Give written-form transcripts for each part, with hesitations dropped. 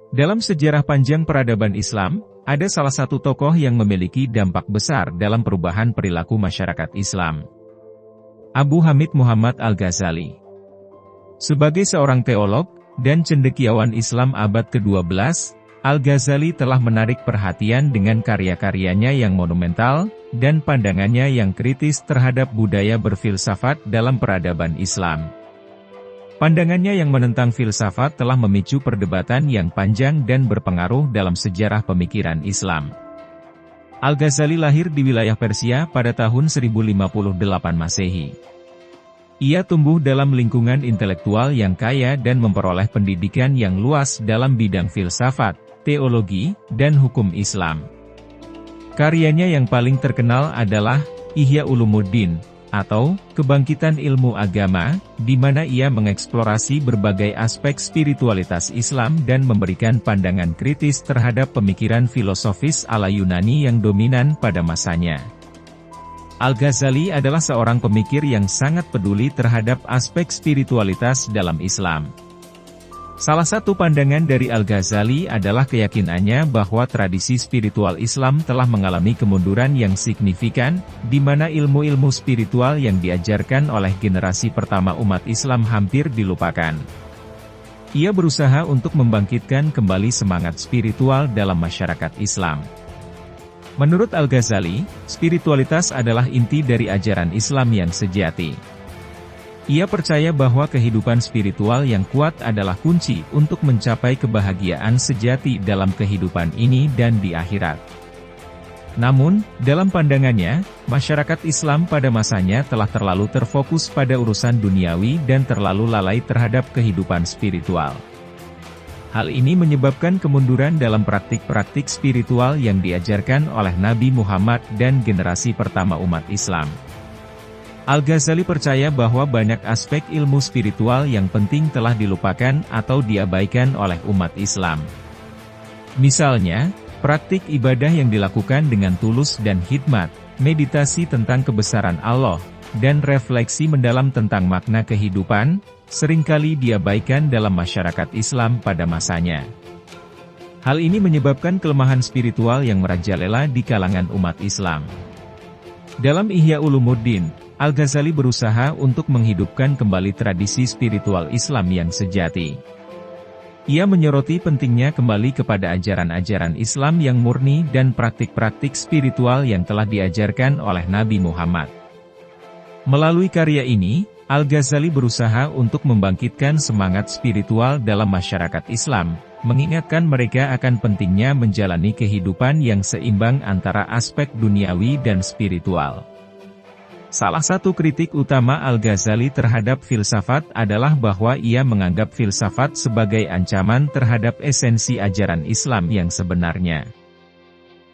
Dalam sejarah panjang peradaban Islam, ada salah satu tokoh yang memiliki dampak besar dalam perubahan perilaku masyarakat Islam. Abu Hamid Muhammad Al-Ghazali. Sebagai seorang teolog dan cendekiawan Islam abad ke-12, Al-Ghazali telah menarik perhatian dengan karya-karyanya yang monumental dan pandangannya yang kritis terhadap budaya berfilsafat dalam peradaban Islam. Pandangannya yang menentang filsafat telah memicu perdebatan yang panjang dan berpengaruh dalam sejarah pemikiran Islam. Al-Ghazali lahir di wilayah Persia pada tahun 1058 Masehi. Ia tumbuh dalam lingkungan intelektual yang kaya dan memperoleh pendidikan yang luas dalam bidang filsafat, teologi, dan hukum Islam. Karyanya yang paling terkenal adalah Ihya Ulumuddin, atau Kebangkitan Ilmu Agama, di mana ia mengeksplorasi berbagai aspek spiritualitas Islam dan memberikan pandangan kritis terhadap pemikiran filosofis ala Yunani yang dominan pada masanya. Al-Ghazali adalah seorang pemikir yang sangat peduli terhadap aspek spiritualitas dalam Islam. Salah satu pandangan dari Al-Ghazali adalah keyakinannya bahwa tradisi spiritual Islam telah mengalami kemunduran yang signifikan, di mana ilmu-ilmu spiritual yang diajarkan oleh generasi pertama umat Islam hampir dilupakan. Ia berusaha untuk membangkitkan kembali semangat spiritual dalam masyarakat Islam. Menurut Al-Ghazali, spiritualitas adalah inti dari ajaran Islam yang sejati. Ia percaya bahwa kehidupan spiritual yang kuat adalah kunci untuk mencapai kebahagiaan sejati dalam kehidupan ini dan di akhirat. Namun, dalam pandangannya, masyarakat Islam pada masanya telah terlalu terfokus pada urusan duniawi dan terlalu lalai terhadap kehidupan spiritual. Hal ini menyebabkan kemunduran dalam praktik-praktik spiritual yang diajarkan oleh Nabi Muhammad dan generasi pertama umat Islam. Al-Ghazali percaya bahwa banyak aspek ilmu spiritual yang penting telah dilupakan atau diabaikan oleh umat Islam. Misalnya, praktik ibadah yang dilakukan dengan tulus dan hikmat, meditasi tentang kebesaran Allah, dan refleksi mendalam tentang makna kehidupan, seringkali diabaikan dalam masyarakat Islam pada masanya. Hal ini menyebabkan kelemahan spiritual yang merajalela di kalangan umat Islam. Dalam Ihya Ulumuddin, Al-Ghazali berusaha untuk menghidupkan kembali tradisi spiritual Islam yang sejati. Ia menyoroti pentingnya kembali kepada ajaran-ajaran Islam yang murni dan praktik-praktik spiritual yang telah diajarkan oleh Nabi Muhammad. Melalui karya ini, Al-Ghazali berusaha untuk membangkitkan semangat spiritual dalam masyarakat Islam, mengingatkan mereka akan pentingnya menjalani kehidupan yang seimbang antara aspek duniawi dan spiritual. Salah satu kritik utama Al-Ghazali terhadap filsafat adalah bahwa ia menganggap filsafat sebagai ancaman terhadap esensi ajaran Islam yang sebenarnya.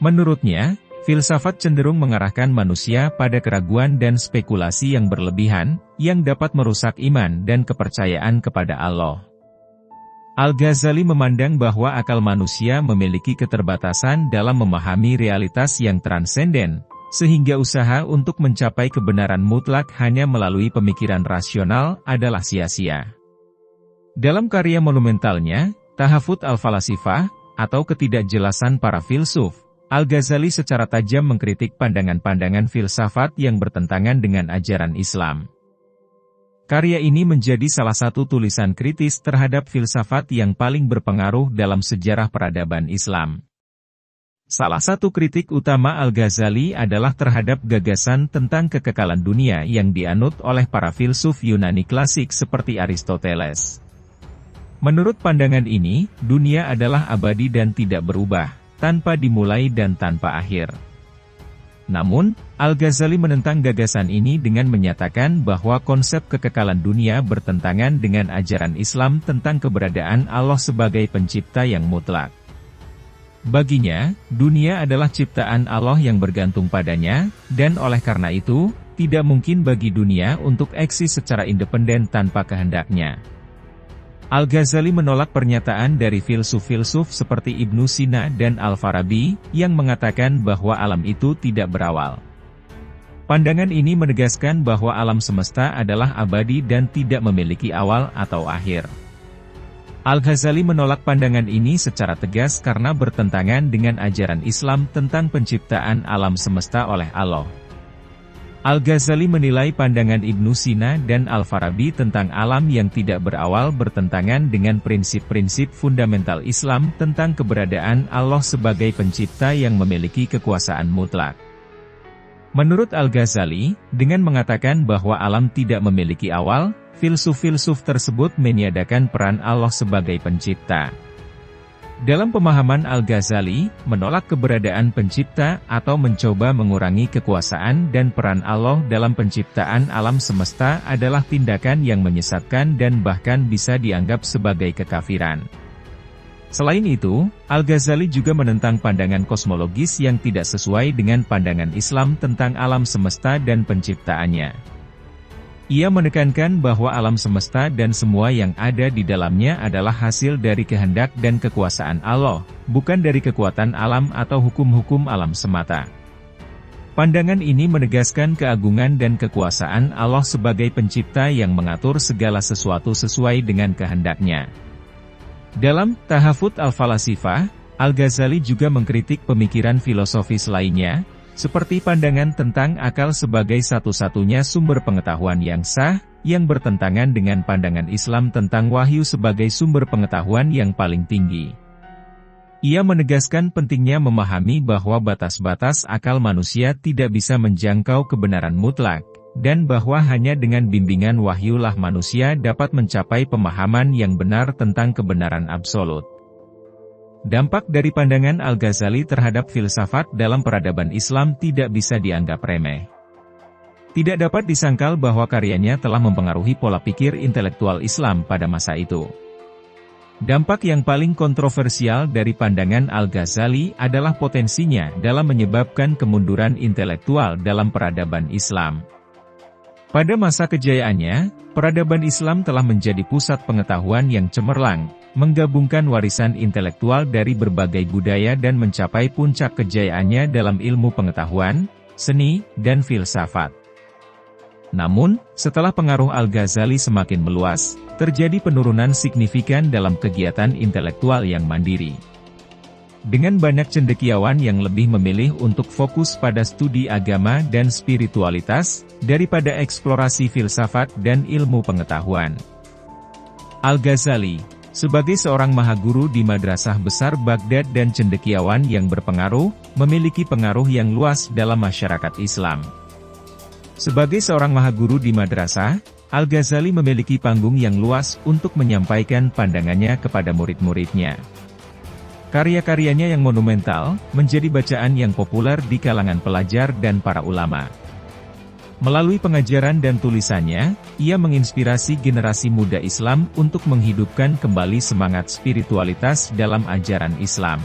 Menurutnya, filsafat cenderung mengarahkan manusia pada keraguan dan spekulasi yang berlebihan, yang dapat merusak iman dan kepercayaan kepada Allah. Al-Ghazali memandang bahwa akal manusia memiliki keterbatasan dalam memahami realitas yang transenden, sehingga usaha untuk mencapai kebenaran mutlak hanya melalui pemikiran rasional adalah sia-sia. Dalam karya monumentalnya, Tahafut al-Falasifah, atau ketidakjelasan para filsuf, Al-Ghazali secara tajam mengkritik pandangan-pandangan filsafat yang bertentangan dengan ajaran Islam. Karya ini menjadi salah satu tulisan kritis terhadap filsafat yang paling berpengaruh dalam sejarah peradaban Islam. Salah satu kritik utama Al-Ghazali adalah terhadap gagasan tentang kekekalan dunia yang dianut oleh para filsuf Yunani klasik seperti Aristoteles. Menurut pandangan ini, dunia adalah abadi dan tidak berubah, tanpa dimulai dan tanpa akhir. Namun, Al-Ghazali menentang gagasan ini dengan menyatakan bahwa konsep kekekalan dunia bertentangan dengan ajaran Islam tentang keberadaan Allah sebagai pencipta yang mutlak. Baginya, dunia adalah ciptaan Allah yang bergantung padanya, dan oleh karena itu, tidak mungkin bagi dunia untuk eksis secara independen tanpa kehendaknya. Al-Ghazali menolak pernyataan dari filsuf-filsuf seperti Ibnu Sina dan Al-Farabi, yang mengatakan bahwa alam itu tidak berawal. Pandangan ini menegaskan bahwa alam semesta adalah abadi dan tidak memiliki awal atau akhir. Al-Ghazali menolak pandangan ini secara tegas karena bertentangan dengan ajaran Islam tentang penciptaan alam semesta oleh Allah. Al-Ghazali menilai pandangan Ibnu Sina dan Al-Farabi tentang alam yang tidak berawal bertentangan dengan prinsip-prinsip fundamental Islam tentang keberadaan Allah sebagai pencipta yang memiliki kekuasaan mutlak. Menurut Al-Ghazali, dengan mengatakan bahwa alam tidak memiliki awal, filsuf-filsuf tersebut meniadakan peran Allah sebagai pencipta. Dalam pemahaman Al-Ghazali, menolak keberadaan pencipta atau mencoba mengurangi kekuasaan dan peran Allah dalam penciptaan alam semesta adalah tindakan yang menyesatkan dan bahkan bisa dianggap sebagai kekafiran. Selain itu, Al-Ghazali juga menentang pandangan kosmologis yang tidak sesuai dengan pandangan Islam tentang alam semesta dan penciptaannya. Ia menekankan bahwa alam semesta dan semua yang ada di dalamnya adalah hasil dari kehendak dan kekuasaan Allah, bukan dari kekuatan alam atau hukum-hukum alam semata. Pandangan ini menegaskan keagungan dan kekuasaan Allah sebagai pencipta yang mengatur segala sesuatu sesuai dengan kehendaknya. Dalam Tahafut Al-Falasifah, Al-Ghazali juga mengkritik pemikiran filosofis lainnya, seperti pandangan tentang akal sebagai satu-satunya sumber pengetahuan yang sah, yang bertentangan dengan pandangan Islam tentang wahyu sebagai sumber pengetahuan yang paling tinggi. Ia menegaskan pentingnya memahami bahwa batas-batas akal manusia tidak bisa menjangkau kebenaran mutlak, dan bahwa hanya dengan bimbingan wahyulah manusia dapat mencapai pemahaman yang benar tentang kebenaran absolut. Dampak dari pandangan Al-Ghazali terhadap filsafat dalam peradaban Islam tidak bisa dianggap remeh. Tidak dapat disangkal bahwa karyanya telah mempengaruhi pola pikir intelektual Islam pada masa itu. Dampak yang paling kontroversial dari pandangan Al-Ghazali adalah potensinya dalam menyebabkan kemunduran intelektual dalam peradaban Islam. Pada masa kejayaannya, peradaban Islam telah menjadi pusat pengetahuan yang cemerlang, menggabungkan warisan intelektual dari berbagai budaya dan mencapai puncak kejayaannya dalam ilmu pengetahuan, seni, dan filsafat. Namun, setelah pengaruh Al-Ghazali semakin meluas, terjadi penurunan signifikan dalam kegiatan intelektual yang mandiri. Dengan banyak cendekiawan yang lebih memilih untuk fokus pada studi agama dan spiritualitas, daripada eksplorasi filsafat dan ilmu pengetahuan. Al-Ghazali, sebagai seorang mahaguru di Madrasah Besar Baghdad dan cendekiawan yang berpengaruh, memiliki pengaruh yang luas dalam masyarakat Islam. Sebagai seorang mahaguru di madrasah, Al-Ghazali memiliki panggung yang luas untuk menyampaikan pandangannya kepada murid-muridnya. Karya-karyanya yang monumental, menjadi bacaan yang populer di kalangan pelajar dan para ulama. Melalui pengajaran dan tulisannya, ia menginspirasi generasi muda Islam untuk menghidupkan kembali semangat spiritualitas dalam ajaran Islam.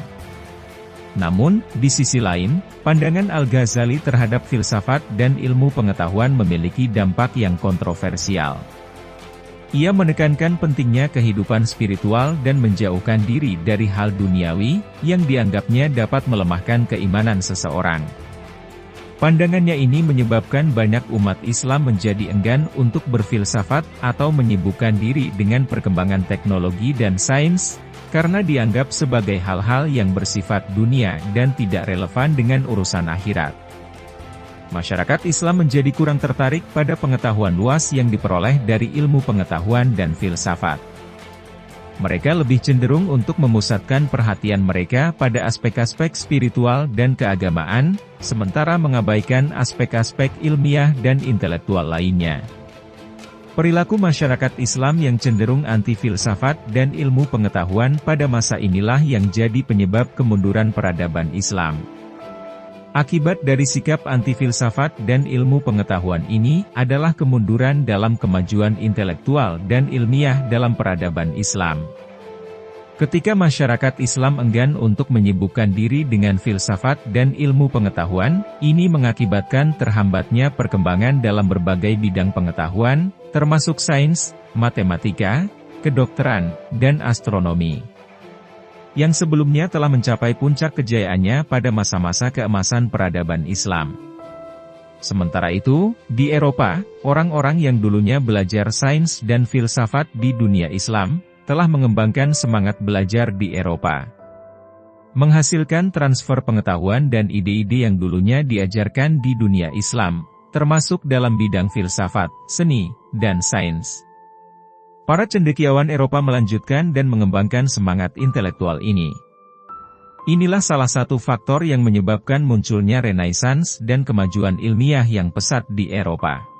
Namun, di sisi lain, pandangan Al-Ghazali terhadap filsafat dan ilmu pengetahuan memiliki dampak yang kontroversial. Ia menekankan pentingnya kehidupan spiritual dan menjauhkan diri dari hal duniawi, yang dianggapnya dapat melemahkan keimanan seseorang. Pandangannya ini menyebabkan banyak umat Islam menjadi enggan untuk berfilsafat atau menyibukkan diri dengan perkembangan teknologi dan sains, karena dianggap sebagai hal-hal yang bersifat dunia dan tidak relevan dengan urusan akhirat. Masyarakat Islam menjadi kurang tertarik pada pengetahuan luas yang diperoleh dari ilmu pengetahuan dan filsafat. Mereka lebih cenderung untuk memusatkan perhatian mereka pada aspek-aspek spiritual dan keagamaan, sementara mengabaikan aspek-aspek ilmiah dan intelektual lainnya. Perilaku masyarakat Islam yang cenderung anti-filsafat dan ilmu pengetahuan pada masa inilah yang jadi penyebab kemunduran peradaban Islam. Akibat dari sikap anti-filsafat dan ilmu pengetahuan ini adalah kemunduran dalam kemajuan intelektual dan ilmiah dalam peradaban Islam. Ketika masyarakat Islam enggan untuk menyibukkan diri dengan filsafat dan ilmu pengetahuan, ini mengakibatkan terhambatnya perkembangan dalam berbagai bidang pengetahuan, termasuk sains, matematika, kedokteran, dan astronomi. Yang sebelumnya telah mencapai puncak kejayaannya pada masa-masa keemasan peradaban Islam. Sementara itu, di Eropa, orang-orang yang dulunya belajar sains dan filsafat di dunia Islam, telah mengembangkan semangat belajar di Eropa. Menghasilkan transfer pengetahuan dan ide-ide yang dulunya diajarkan di dunia Islam, termasuk dalam bidang filsafat, seni, dan sains. Para cendekiawan Eropa melanjutkan dan mengembangkan semangat intelektual ini. Inilah salah satu faktor yang menyebabkan munculnya Renaissance dan kemajuan ilmiah yang pesat di Eropa.